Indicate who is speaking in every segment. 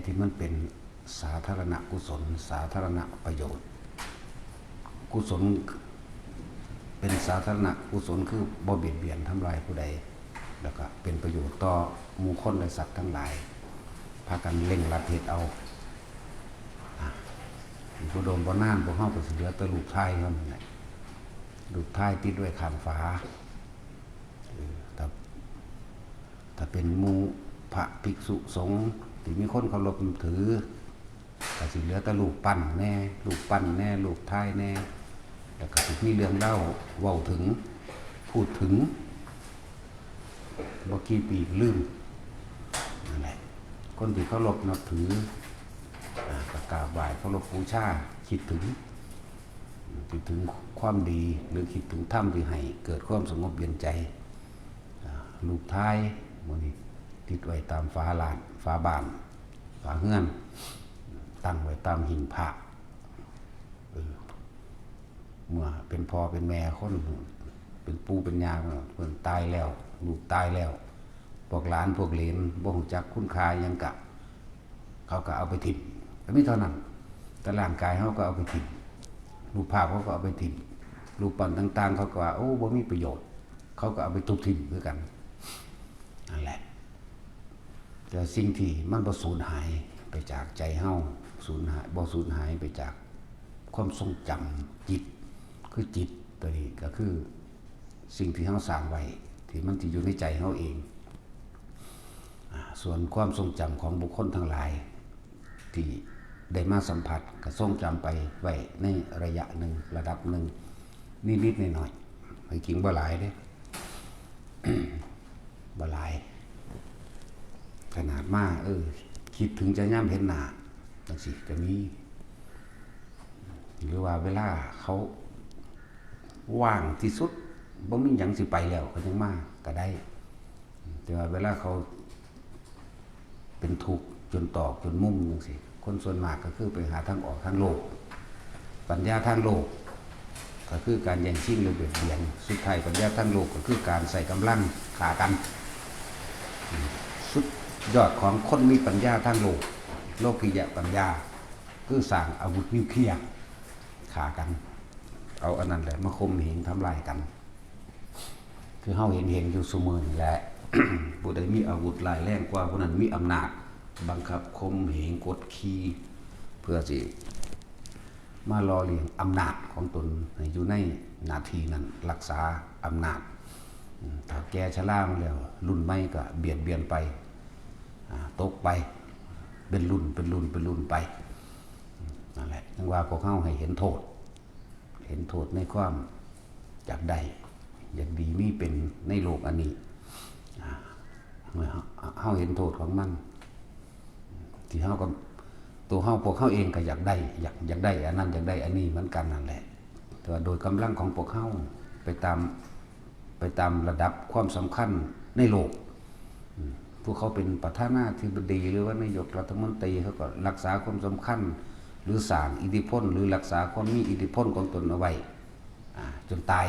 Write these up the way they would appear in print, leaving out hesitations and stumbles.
Speaker 1: ที่มันเป็นสาธารณกุศลสาธารณประโยชน์กุศลเป็นสาธารณกุศลคือบ่เบียดเบียนทำลายผู้ใดแล้วก็เป็นประโยชน์ต่อหมู่คนและสัตว์ทั้งหลายพากันเร่งรัดเฮ็ดเอาผู้โดนบ่นานพวกเฮาก็สิเหลือแต่ลูกท้ายเท่านั้นแหละลูกท้ายติดด้วยข้างฝาถ้าเป็นหมู่พระภิกษุสงฆ์ที่มีคนเคารพถือก็สิเหลือแต่ลูกปั้นแน่ลูกปั้นแน่ลูกท้ายแน่แล้วก็มีเรื่องเล่าเว้าถึงพูดถึงบ่กี่ปีลืมนั่นแหละคนที่เคารพนับถือก็กราบไหว้เคารพบูชาคิดถึงความดีหรือคิดถึงธรรมที่ให้เกิดความสงบเย็นใจลูกท้ายมื้อนี้ติดไว้ตามฝาลานฝาบ้านฝาเฮือนตั้งไว้ตามหิ้งพระเมื่อเป็นพ่อเป็นแม่คนเป็นปู่เป็นย่าเพิ่นตายแล้วลูกตายแล้วพวกหลานพวกเหลนบ่รู้จักคุณค่าหยังกะเขาก็เอาไปทิ้งก็มีเท่านั้นแต่ร่างกายเขาก็เอาไปทิ้งรูปภาพเขาก็เอาไปทิ้งรูปปั้นต่างๆเขาก็ว่าโอ้บ่มีประโยชน์เขาก็เอาไปทุบทิ้งด้วยกันนั่นแหละแต่สิ่งที่มันบ่สูญหายไปจากใจเฮาบ่สูญหายไปจากความทรงจำจิตคือจิตตัวนี้ก็คือสิ่งที่เฮาสร้างไว้ที่มันที่อยู่ในใจเฮาเองส่วนความทรงจำของบุคคลทั้งหลายที่ได้มาสัมผัสก็ทรงจำไปไว้ในระยะหนึ่งระดับหนึ่งนิดๆหน่อยๆไม่จริงบ่หลายเด้ บ่หลายขนาดมาคิดถึงจะย่ำเห็นหน้าจังซี่ก็มีหรือว่าเวลาเขาว่างที่สุดบ่มีหยังสิไปแล้วก็ยังมาก็ได้แต่ว่าเวลาเขาเป็นทุกข์จนตอกจนมุมจังซี่คนส่วนมากก็คือไปหาทางออกทางโลกปัญญาทางโลกก็คือการแย่งชิงหรือเบียดเบียนสุดท้ายปัญญาทางโลกก็คือการใส่กำลังฆ่ากันสุดยอดของคนมีปัญญาทางโลกโลกิยะปัญญาคือสร้างอาวุธนิวเคลียร์ฆ่ากันเอาอันนั้นแหละมาข่มเหงทำลายกันคือเฮาเห็นอยู่เสมอนี่แหละ ผู้ใดมีอาวุธร้ายแรงกว่าผู้นั้นมีอำนาจบังคับข่มเหงกดขี่เพื่อสิมารอเลี้ยงอำนาจของตนให้อยู่ในหน้าที่นั้นรักษาอำนาจถ้าแก่ชรามาแล้วรุ่นใหม่ก็เบียดเบียนไปตกไปเป็นรุ่นไปนั่นแหละจึงว่าพวกเฮาให้เห็นโทษในความอยากได้อยากดีมีเป็นในโลกอันนี้เฮาเห็นโทษของมันที่เฮาก็ตัวเฮาพวกเฮาเองก็อยากได้อันนั้นอยากได้อันนี้เหมือนกันนั่นแหละแต่ว่าโดยกำลังของพวกเฮาไปตามระดับความสำคัญในโลกพวกเขาเป็นประธานาธิบดีหรือว่านายกรัฐมนตรีเขาก็รักษาความสำคัญหรือสร้างอิทธิพลหรือรักษาความมีอิทธิพลของตนเอาไว้จนตาย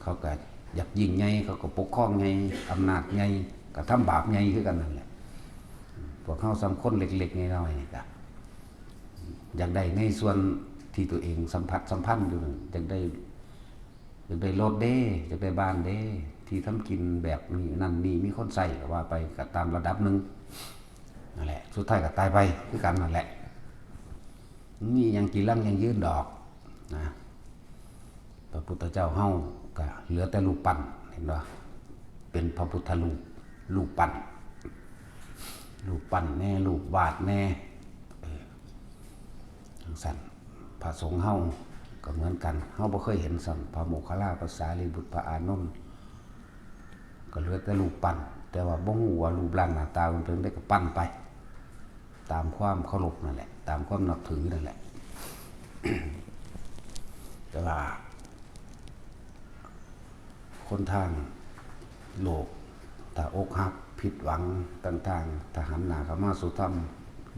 Speaker 1: เขาก็อยากยิ่งใหญ่เขาก็ปกครองใหญ่อำนาจใหญ่ก็ทำบาปใหญ่คือกันนั่นแหละพวกเขาสำคัญเล็กๆน้อยๆนี่ก็อยากได้ในส่วนที่ตัวเองสัมพันธ์อยู่อยากได้รถเด้อยากได้บ้านเด้ที่ทำกินแบบนี้นั่นนี่มีคนใส่ก็ว่าไปก็ตามระดับหนึ่งนั่นแหละสุดท้ายก็ตายไปคือกันนั่นแหละนี่ยังกี่ลังยังยืนดอกนะพระพุทธเจ้าเฮาก็เหลือแต่รูปปั้นเห็นบ่เป็นพระพุทธรูปปั้นแน่รูปวาดแน่สั่นพระสงฆ์เฮาก็เหมือนกันเฮาบ่เคยเห็นสั่นพระโมคคัลลาภาษาลีบุตรพระอานนท์ก็เหลือแต่รูปปั้นแต่ว่าบ่ฮู้ว่ารูปร่างหน้าตามันเป็นได้ก็ปั้นไปตามความเคารพนั่นแหละตามความนับถือนั่นแหละ แต่ว่าคนทางโลกถ้าอกหักผิดหวังต่างๆถ้าหันหน้าเข้ามาสู่ธรรม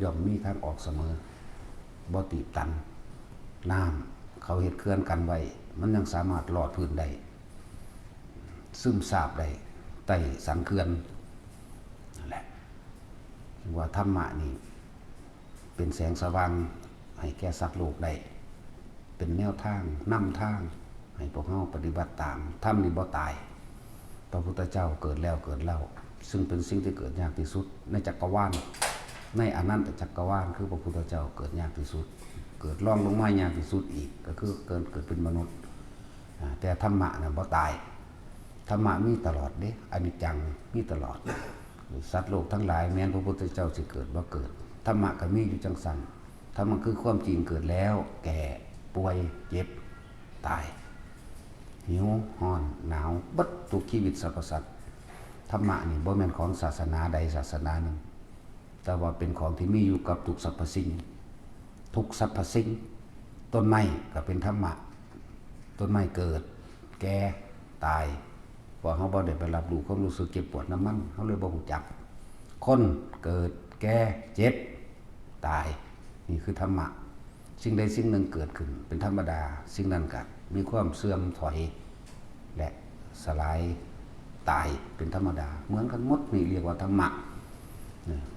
Speaker 1: ย่อมมีทางออกเสมอบ่ตีบตันน้ำเขาเฮ็ดเขื่อนกันไว้มันยังสามารถหลอดพื้นได้ซึมซาบได้ใต้สันเขื่อนนั่นแหละ ว่าธรรมะนี่เป็นแสงสว่างให้แก่สัตว์โลกได้เป็นแนวทางนำทางให้พวกเราปฏิบัติตามธรรมนี่บ่ตายพระพุทธเจ้าเกิดแล้วเกิดเล่าซึ่งเป็นสิ่งที่เกิดยากที่สุดในจักรวาลในอนันตจักรวาลคือพระพุทธเจ้าเกิดยากที่สุดเกิดร่องลงมายากที่สุดอีกก็คือเกิดเป็นมนุษย์แต่ธรรมะน่ะบ่ตายธรรมะมีตลอดเด้อนิจจังมีตลอดสัตว์โลกทั้งหลายแม้นพระพุทธเจ้าสิเกิดบ่เกิดธรรมะก็มีอยู่จังซั่นธรรมะคือความจริงเกิดแล้วแก่ป่วยเจ็บตายหิวร้อนหนาวบัดทุกชีวิตสรรพสัตว์ธรรมะนี่บ่แม่นของศาสนาใดศาสนาหนึ่งแต่ว่าเป็นของที่มีอยู่กับทุกสรรพสิ่งทุกสรรพสิ่งต้นไม้ก็เป็นธรรมะต้นไม้เกิดแก่ตายว่าเฮาบ่ได้ไปรับรู้ความรู้สึกเจ็บปวดน้ำมันเฮาเลยบ่รู้จักคนเกิดแก่เจ็บตายนี่คือธรรมะสิ่งใดสิ่งหนึ่งเกิดขึ้นเป็นธรรมดาสิ่งนั้นก็มีความเสื่อมถอยและสลายตายเป็นธรรมดาเหมือนกันหมดนี่เรียกว่าธรรมะ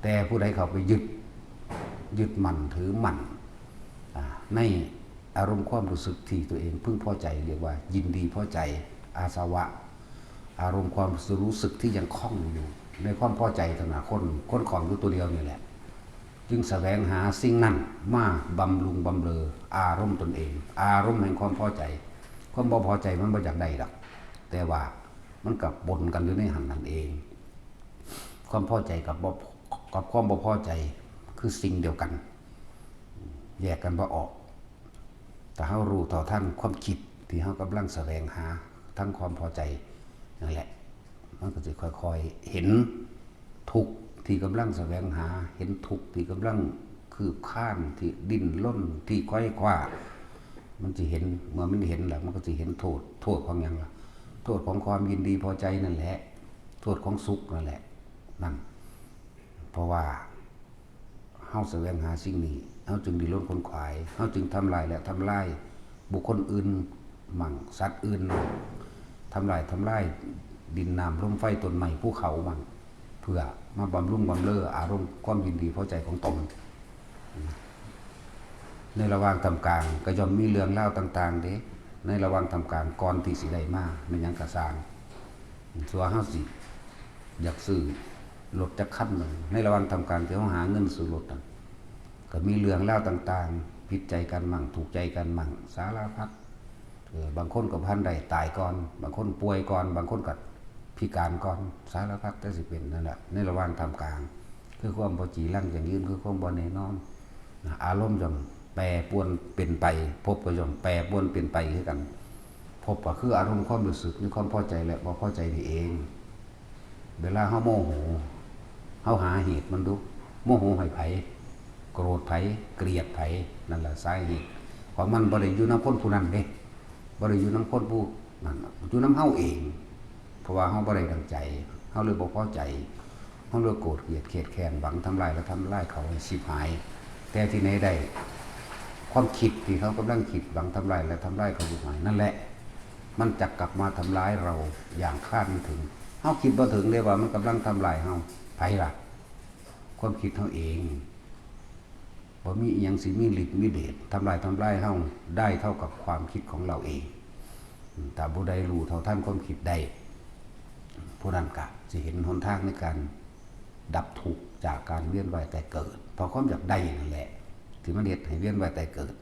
Speaker 1: แต่ผู้ใดเข้าไปยึดมั่นถือมั่นในอารมณ์ความรู้สึกที่ตัวเองพึงพอใจเรียกว่ายินดีพอใจอาสวะอารมณ์ความรู้สึกที่ยังคล้องอยู่ในความพอใจต่างหากคนของอยู่ตัวเดียวนี่แหละจึงแสวงหาสิ่งนั้นมาบำรุงบำเรออารมณ์ตนเองอารมณ์แห่งความพอใจความบ่พอใจมันบ่อยากได้หรอกแต่ว่ามันกับปนกันอยู่ในหันนั่นเองความพอใจกับความบ่พอใจคือสิ่งเดียวกันแยกกันบ่ออกแต่เฮารู้ต่อท่านความคิดที่เฮากำลังแสวงหาทั้งความพอใจนั่นแหละมันก็จะค่อยๆเห็นทุกข์ที่กำลังแสวงหาเห็นทุกข์ที่กำลังคืบคลานที่ดิ้นรนที่ค่อยคว้ามันจะเห็นเมื่อมันเห็นแล้วมันก็จะเห็นโทษของหยังล่ะโทษของความยินดีพอใจนั่นแหละโทษของสุขนั่นแหละนั่นเพราะว่าเฮาแสวงหาสิ่งนี้เฮาจึงดิ้นรนขนขวายเฮาจึงทำลายและทำลายบุคคลอื่นมั่งสัตว์อื่นทำลายดินน้ำลมไฟต้นไม้ภูเขามั่งเพื่อมาบำรุงบำเรออารมณ์ความยินดีพอใจของตนในระหว่างทำกลางก็ย่อมมีเรื่องเล่าต่างๆเด้ในระหว่างทำกลางก่อนที่สิได้มามันยังกระสร้างส่วนเฮาสิอยากซื้อรถจักรคันหนึ่งในระหว่างทำกลางที่เฮาหาเงินซื้อรถก็มีเรื่องเล่าต่างๆผิดใจกันมั่งถูกใจกันมั่งสารพัดบางคนก็พันได้ตายก่อนบางคนป่วยก่อนบางคนก็พิการก่อนสารพัดแต่สิเป็นนั่นแหละในระหว่างทำกลางคือความบ่จีรังอย่างยืนคือความบ่แน่นอนอารมณ์ย่อมแปรปรวนเป็นไปพบก็ย่อมแปรปรวนเป็นไปคือกันพบก็คืออารมณ์ความรู้สึกมีความพอใจและบ่พอใจนี่เองเวลาเฮาโมโหเฮาหาเหตุมันดูโมโหให้ไผโกรธไผเกลียดไผนั่นแหละสาเหตุเพราะมันบ่ได้อยู่นำคนผู้นั้นเด้บ่ได้อยู่นำคนผู้นั้นอยู่นำเฮาเองเพราะว่าเฮาบ่ได้ดังใจเฮาเลยบ่พอใจเฮาเลยโกรธเกลียดเข็ดแค้นหวังทำลายและทำลายเขาให้ชิบหายแต่ที่ไหนได้ความคิดที่เขากำลังคิดหวังทำลายและทำลายเขาอยู่หายนั่นแหละมันจะกลับมาทำร้ายเราอย่างคาดไม่ถึงเฮาคิดบ่ถึงเลยว่ามันกำลังทำลายเฮาไผล่ะความคิดเฮาเองบ่มีอิหยังสิมีฤทธิ์มีเดชทำลายเฮาได้เท่ากับความคิดของเราเองถ้าผู้ใดรู้เท่าทันความคิดได้ผู้นั้นก็สิเห็นหนทางในการดับทุกข์จากการเวียนว่ายแต่เกิดเพราะความอยากได้นั่นแหละที่มันเฮ็ดให้เวียนว่ายแต่เกิด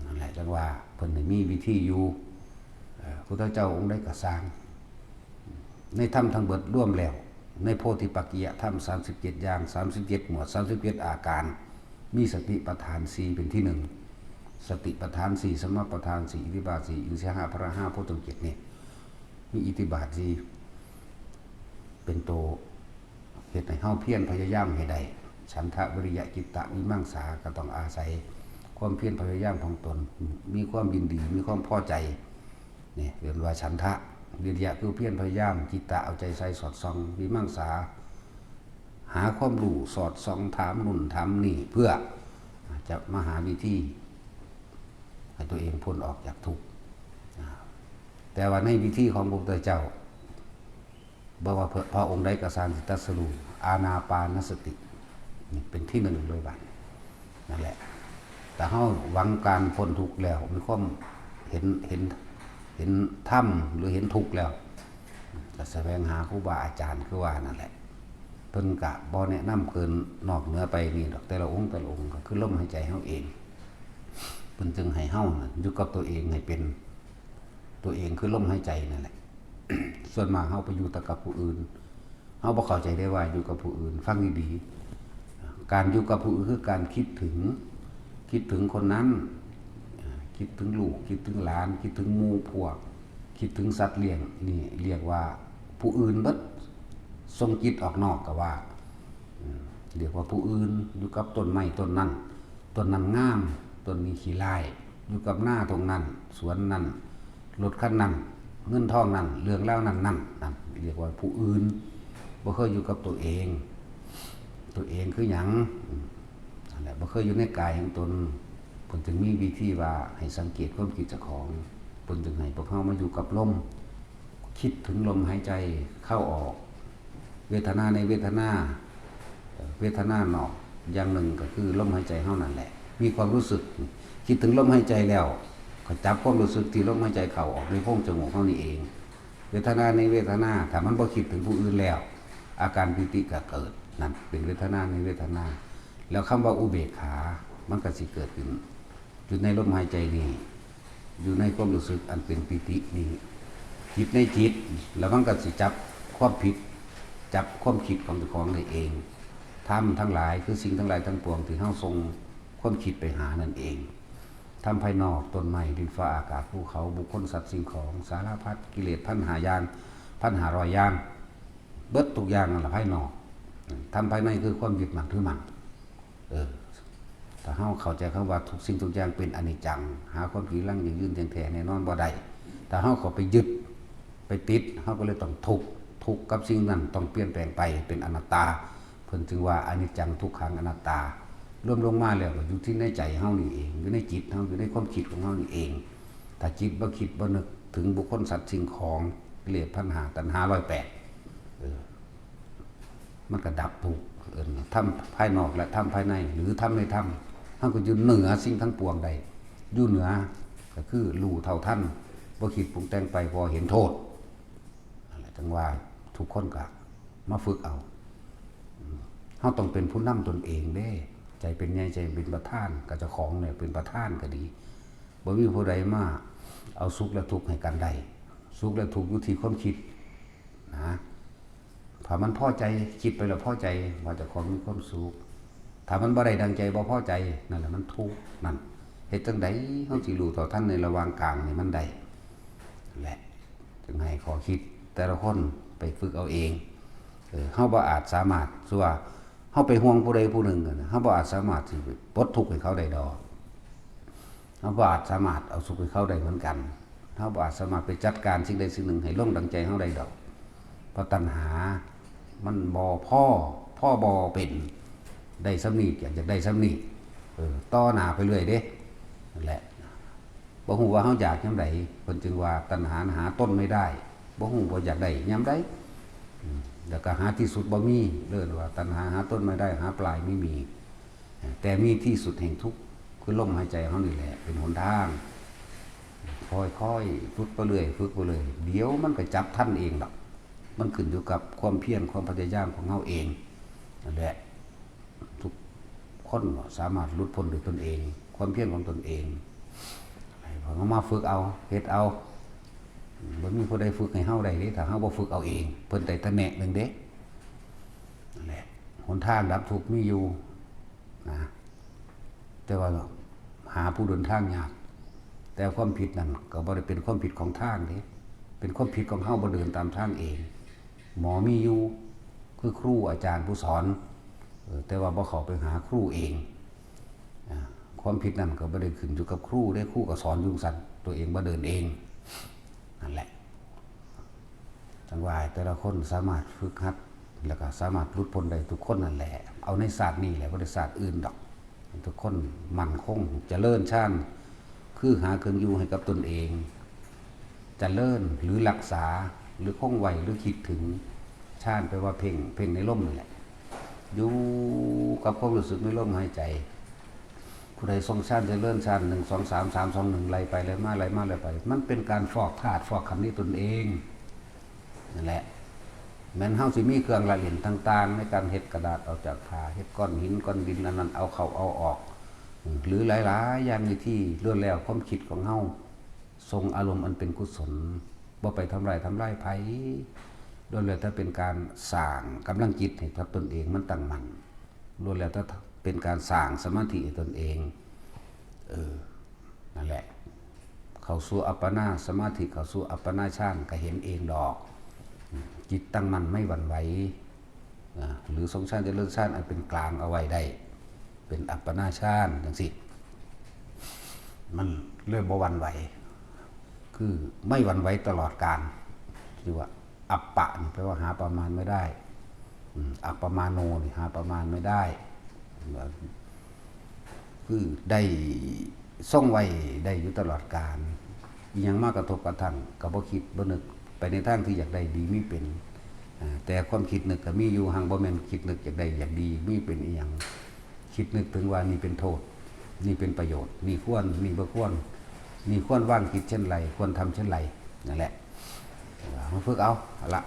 Speaker 1: นั่นแหละจังว่าเพิ่นได้มีวิธีอยู่พุทธเจ้าองค์ใดก็สร้างในธรรมทั้งเบิดร่วมแล้วในโพธิปักขิยธรรม37อย่าง37หมวด37อาการมีสติปัฏฐาน4เป็นที่1สติปัฏฐาน4สมปัฏฐาน4อิทธิบาท4อินทรีย์5พระ5โพชฌงค์7นี่มีอิทธิบาท4เป็นตัวเฮ็ดให้เฮาเพียรพยายามให้ได้ฉันทะวิริยะจิตตะวิมังสาก็ต้องอาศัยความเพียรพยายามของตนมีความยินดีมีความพอใจนี่เรียกว่าฉันทะวิริยะคือเพียรพยายามจิตตะเอาใจใส่สอดส่องวิมังสาหาความรู้สอดส่องถามนู่นถามนี่เพื่อจะมาหาวิธีให้ตัวเองพ้นออกจากทุกข์แต่ว่าในวิธีของพระพุทธเจ้าบอกว่าพระองค์ใดก็สร้างสิตรัสรู้อานาปานสติ นี่เป็นที่หนึ่งเลยบัดนั่นแหละแต่เฮาหวังการพ้นทุกข์แล้วมีความเห็นธรรมหรือเห็นทุกข์แล้วก็แสวงหาครูบาอาจารย์คือว่านั่นแหละเพิ่นก็บ่แนะนำเกินนอกเหนือไปนี่ดอกแต่ละองค์ก็คือลมหายใจเฮาเองเพิ่นจึงให้เฮาอยู่กับตัวเองให้เป็นตัวเองคือลมหายใจนั่นแหละ ส่วนมากเฮาไปอยู่แต่กับผู้อื่นเฮาบ่เข้าใจได้ว่าอยู่กับผู้อื่นฟังดีๆการอยู่กับผู้อื่นคือการคิดถึงคนนั้นคิดถึงลูกคิดถึงหลานคิดถึงหมู่พวกคิดถึงสัตว์เลี้ยงนี่เรียกว่าผู้อื่นเบิดทรงจิตออกนอกก็ว่าเรียกว่าผู้อื่นอยู่กับต้นไม้ต้นนั้นงามต้นนี้ขี้ร้ายอยู่กับหน้าตรงนั้นสวนนั้นรถคันนั้นเงินทองนั้นเรื่องเล่านั้นเรียกว่าผู้อื่นบ่เคยอยู่กับตัวเองคือหยังนั่นแหละบ่เคยอยู่ในกายของตนเพิ่นจึงมีวิธีว่าให้สังเกตความคิดเจ้าของเพิ่นจึงให้พวกเฮามาอยู่กับลมคิดถึงลมหายใจเข้าออกเวทนาในเวทนานอกอย่างหนึ่งก็คือลมหายใจเฮานั่นแหละมีความรู้สึกคิดถึงลมหายใจแล้วก็จับความรู้สึกที่ลมหายใจเข้าออกในโพรงจมูกเฮานี่เองเวทนาในเวทนาถ้ามันบ่คิดถึงผู้อื่นแล้วอาการปิติก็เกิดนั่นเป็นเวทนาในเวทนาแล้วคำว่าอุเบกขามันก็สิเกิดขึ้นอยู่ในลมหายใจนี้อยู่ในความรู้สึกอันเป็นปิตินี้จิตในจิตแล้วมันก็สิจับความผิดจับความคิดของเจ้าของได้เองธรรมทั้งหลายคือสิ่งทั้งหลายทั้งปวงที่เฮาทรงความคิดไปหานั่นเองธรรมภายนอกต้นไม้ดินฟ้าอากาศภูเขาบุคคลสัตว์สิ่งของสารพัดกิเลสพันหาอย่าง1,500อย่างเบิดทุกอย่างนั่นแหละภายนอกธรรมภายในคือความยึดมั่นถือมั่นถ้าเฮาเข้าใจคำว่าทุกสิ่งทุกอย่างเป็นอนิจจังหาความยั่งยืนแท้แน่นอนบ่ได้ถ้าเฮาเข้าไปยึดไปติดเฮาก็เลยต้องทุกข์กับสิ่งนั้นต้องเปลี่ยนแปลงไปเป็นอนัตตาเพิ่นจึงว่าอนิจจังทุกขังอนัตตารวมลงมาแล้วก็อยู่ที่ในใจเฮานี่เองอยู่ในจิตเฮาอยู่ในความคิดของเฮานี่เองถ้าจิตบ่คิดบ่นึกถึงบุคคลสัตว์สิ่งของกิเลสพันหาตัณหา108มันก็ดับทุกข์ทำภายนอกและทำภายในหรือทำในธรรมเฮาก็อยู่เหนือสิ่งทั้งปวงใดอยู่เหนือก็คือรู้เท่าทันบ่คิดปรุงแต่งไปพอเห็นโทษจังว่าทุกคนก็มาฝึกเอาเฮาต้องเป็นผู้นำตนเองเด้ใจเป็นใหญ่ใจเป็นประธานกับเจ้าของเนี่ยเป็นประธานก็ดีบ่มีผู้ใดมาเอาสุขและทุกข์ให้กันได้สุขและทุกข์อยู่ที่ความคิดนะถ้ามันพอใจคิดไปแล้วพอใจว่าเจ้าของมีความสุขถ้ามันบ่ได้ดังใจบ่พอใจนั่นแหละมันทุกข์นั่นเฮ็ดจังได๋เฮาสิรู้ต่อท่านในระหว่างกลางนี่มันได้แหละจึงให้ขอคิดแต่ละคนไปฝึกเอาเองเฮาบ่อาจสามารถสิว่าเฮาไปห่วงผู้ใดผู้หนึ่งกันเฮาบ่อาจสามารถสิปลดทุกข์ให้เขาได้ดอกเฮาบ่อาจสามารถเอาสุขให้เขาได้เหมือนกันเฮาบ่อาจสามารถไปจัดการสิ่งใดสิ่งหนึ่งให้ลงดังใจเฮาได้ดอกเพราะตัณหามันบ่พ่อบ่เป็นได้สำนีอยากจะได้สำนีต่อหน้าไปเรื่อยเด้นั่นแหละบ่ฮู้ว่าเฮาอยากยามใดเพิ่นจึงว่าตัณหาหาต้นไม่ได้บ่ฮู้ว่าอยากได้ยามใดแล้วก็หาที่สุดบ่มีเลิศว่าตัณหาหาต้นไม่ได้หาปลายไม่มีแต่มีที่สุดแห่งทุกข์คือลมหายใจเฮานี่แหละเป็นหนทางค่อยๆฝึกไปเรื่อยเดี๋ยวมันก็จับท่านเองดอกมันขึ้นอยู่กับความเพียรความพยายามของเฮาเองนั่นแหละทุกคนสามารถหลุดพ้นด้วยตนเองความเพียรของตนเองพอเฮามาฝึกเอาเฮ็ดเอาบ่มีผู้ใดฝึกให้เฮาได้เด้ถ้าเฮาบ่ฝึกเอาเองเพิ่นได้แต่แนะนึงเด้นั่นแหละหนทางดับทุกข์มีอยู่นะแต่ว่าหาผู้เดินทางยากแต่ความผิดนั่นก็บ่ได้เป็นความผิดของทางเด้เป็นความผิดของเฮาบ่เดินตามทางเองหมอมีอยู่คือครูอาจารย์ผู้สอนแต่ว่าบ่เข้าไปหาครูเองความผิดนั่นก็บ่ได้ขึ้นอยู่กับครูได้ครูก็สอนอยู่ซั่นตัวเองบ่เดินเองนั่นแหละจังว่าแต่ละคนสามารถฝึกหัดแล้วก็สามารถหลุดพ้นได้ทุกคนนั่นแหละเอาในศาสตร์นี้แหละบ่ได้ศาสตร์อื่นดอกทุกคนมั่นคงเจริญชาญคือหาเครื่องอยู่ให้กับตนเองเจริญหรือรักษาหรือคงไว้หรือคิดถึงชาญแปลว่าเพ่งในลมนั่นแหละ อยู่กับความรู้สึกในลมหายใจผู้ใดทรงชาติจะเลื่อนชาติ1 2 3 3 2 1ไล่ไปไล่มาไล่มาไล่ไปมันเป็นการฟอกธาตุฟอกขันธ์นี้ตนเองนั่นแหละแม้นเฮาสิมีเครื่องละเอียดต่างๆในการเฮ็ดกระดาษออกจากผ้าเฮ็ดก้อนหินก้อนดินอันนั้นเอาเข้าเอาออกหรือหลายๆอย่างที่ล้วนแล้วความคิดของเฮาทรงอารมณ์อันเป็นกุศลบ่ไปทำลายไผล้วนแล้วถ้าเป็นการสร้างกำลังจิตให้กับตนเองมันตั้งมั่นล้วนแล้วถ้าเป็นการสร้างสมาธิให้ตนเองนั่นแหละเข้าสู่อัปปนาสมาธิเข้าสู่อัปปนาฌานก็เห็นเองดอกจิตตั้งมั่นไม่หวั่นไหวหรือทรงฌานเจริญฌานอันเป็นกลางเอาไว้ได้เป็นอัปปนาฌานจังสิมันเริ่มบ่หวั่นไหวคือไม่หวั่นไหวตลอดกาลคือว่าอัปปะนี่แปลว่าหาประมาณไม่ได้อัปปมาโนนี่หาประมาณไม่ได้คือได้ทรงไว้ได้อยู่ตลอดกาลยังมากกระทบกระทั่งก็บ่คิดบ่นึกไปในทางที่อยากได้ดีมีเป็นแต่ความคิดนึกก็มีอยู่หังบ่แม่นคิดนึกอยากได้อยากดีมีเป็นอีหยังคิดนึกถึงว่านี่เป็นโทษนี่เป็นประโยชน์นี่ควรนี่บ่ควรนี่ควรว่างคิดเช่นไรควรทำเช่นไรนั่นแหละมาฝึกเอาละ